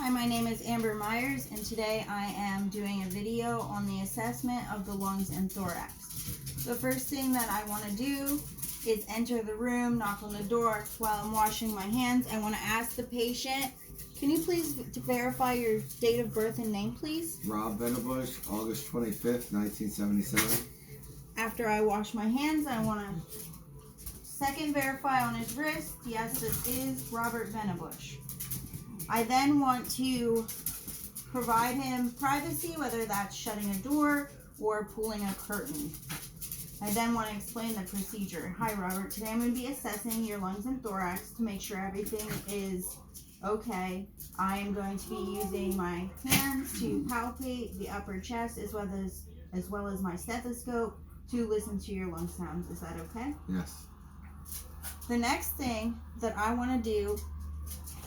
Hi, my name is Amber Myers, and today I am doing a video on the assessment of the lungs and thorax. The first thing that I want to do is enter the room, knock on the door. While I'm washing my hands, I want to ask the patient, can you please verify your date of birth and name, please? Rob Venabush, August 25th, 1977. After I wash my hands, I want to second verify on his wrist. Yes, this is Robert Venabush. I then want to provide him privacy, whether that's shutting a door or pulling a curtain. I then want to explain the procedure. Hi, Robert. Today I'm going to be assessing your lungs and thorax to make sure everything is okay. I am going to be using my hands to palpate the upper chest as well as my stethoscope to listen to your lung sounds. Is that okay? Yes. The next thing that I want to do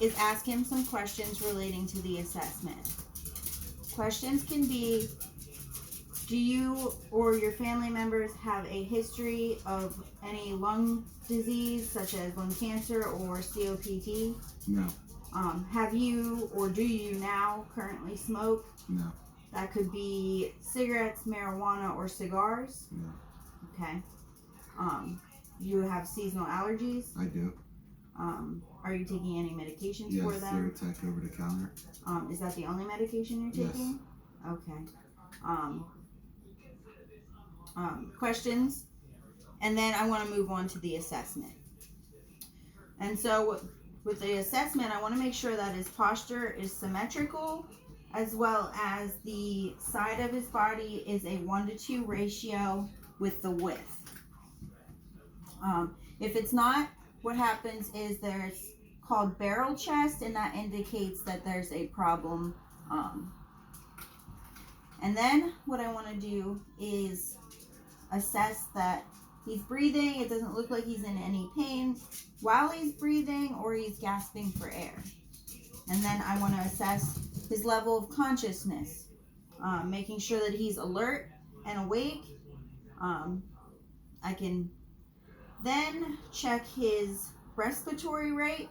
is ask him some questions relating to the assessment. Questions can be, do you or your family members have a history of any lung disease such as lung cancer or COPD? No. Have you or do you now currently smoke? No. That could be cigarettes, marijuana, or cigars? No. Okay. You have seasonal allergies? I do. Are you taking any medications Yes, for them? Zyrtec over the counter. Is that the only medication you're taking? Yes. Okay. Questions? And then I want to move on to the assessment. And so with the assessment, I want to make sure that his posture is symmetrical, as well as the side of his body is a 1-to-2 ratio with the width. If it's not, what happens is there's called barrel chest, and that indicates that there's a problem. And then what I want to do is assess that he's breathing. It doesn't look like he's in any pain while he's breathing or he's gasping for air. And then I want to assess his level of consciousness, making sure that he's alert and awake. I can then check his respiratory rate.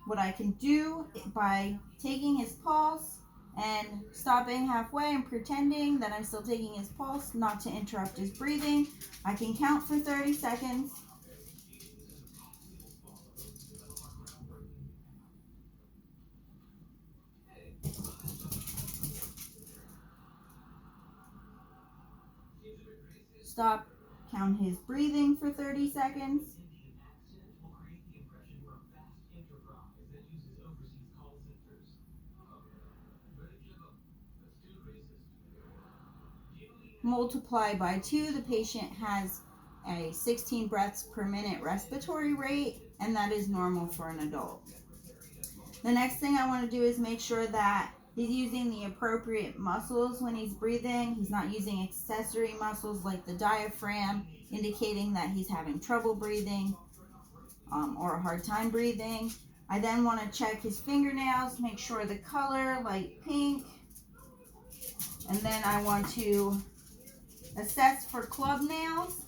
What I can do by taking his pulse and stopping halfway and pretending that I'm still taking his pulse, not to interrupt his breathing. I can count for 30 seconds. Stop, count his breathing for 30 seconds. Multiply by 2, the patient has a 16 breaths per minute respiratory rate, and that is normal for an adult. The next thing I want to do is make sure that he's using the appropriate muscles when he's breathing. He's not using accessory muscles like the diaphragm, indicating that he's having trouble breathing or a hard time breathing. I then want to check his fingernails, make sure the color, light pink. And then I want to assess for club nails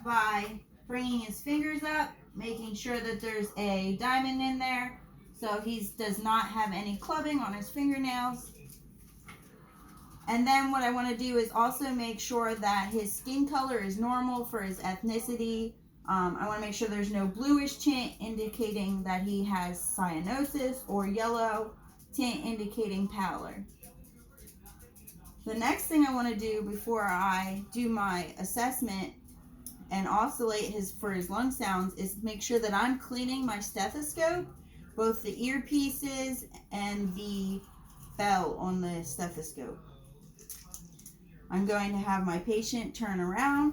by bringing his fingers up, making sure that there's a diamond in there so he does not have any clubbing on his fingernails. And then what I want to do is also make sure that his skin color is normal for his ethnicity. I want to make sure there's no bluish tint indicating that he has cyanosis or yellow tint indicating pallor. The next thing I want to do before I do my assessment and oscillate for his lung sounds is make sure that I'm cleaning my stethoscope, both the earpieces and the bell on the stethoscope. I'm going to have my patient turn around.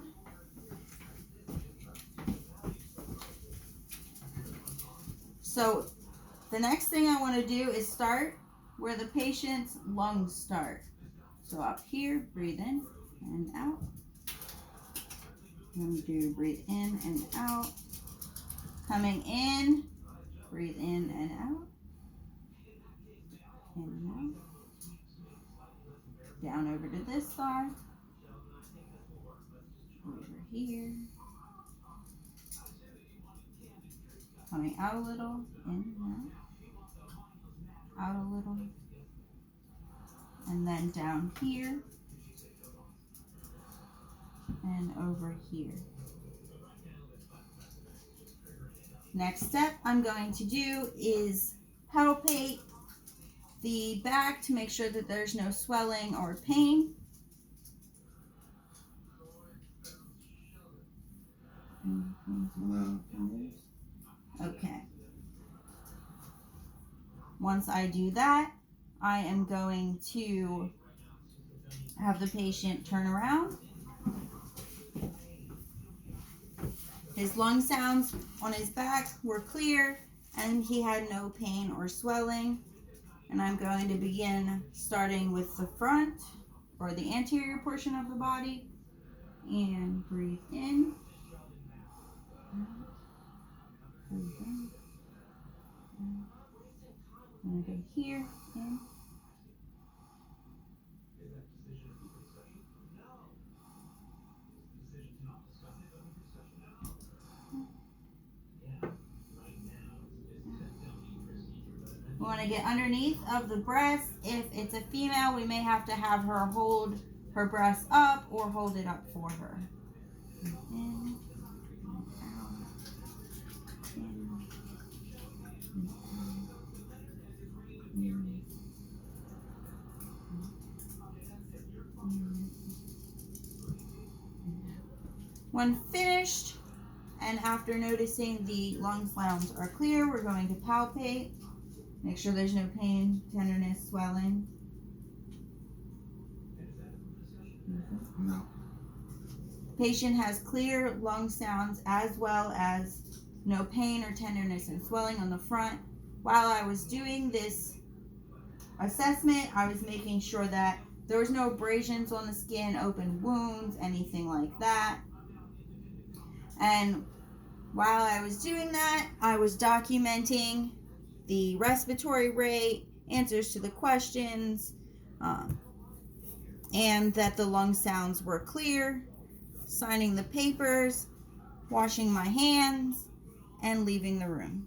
So the next thing I want to do is start where the patient's lungs start. So up here, breathe in and out. Then we do breathe in and out. Coming in, breathe in and out. In and out. Down over to this side. Over here. Coming out a little, in and out. Out a middle, and then down here, and over here. Next step I'm going to do is palpate the back to make sure that there's no swelling or pain. Okay. Once I do that, I am going to have the patient turn around. His lung sounds on his back were clear and he had no pain or swelling. And I'm going to begin starting with the front or the anterior portion of the body. And breathe in. Breathe in. I'm going to go here. In. We want to get underneath of the breast. If it's a female, we may have to have her hold her breast up or hold it up for her. In, out, in. When finished, and after noticing the lung sounds are clear, we're going to palpate. Make sure there's no pain, tenderness, swelling. No. Patient has clear lung sounds as well as no pain or tenderness and swelling on the front. While I was doing this assessment, I was making sure that there was no abrasions on the skin, open wounds, anything like that. And while I was doing that, I was documenting the respiratory rate, answers to the questions, and that the lung sounds were clear, signing the papers, washing my hands, and leaving the room.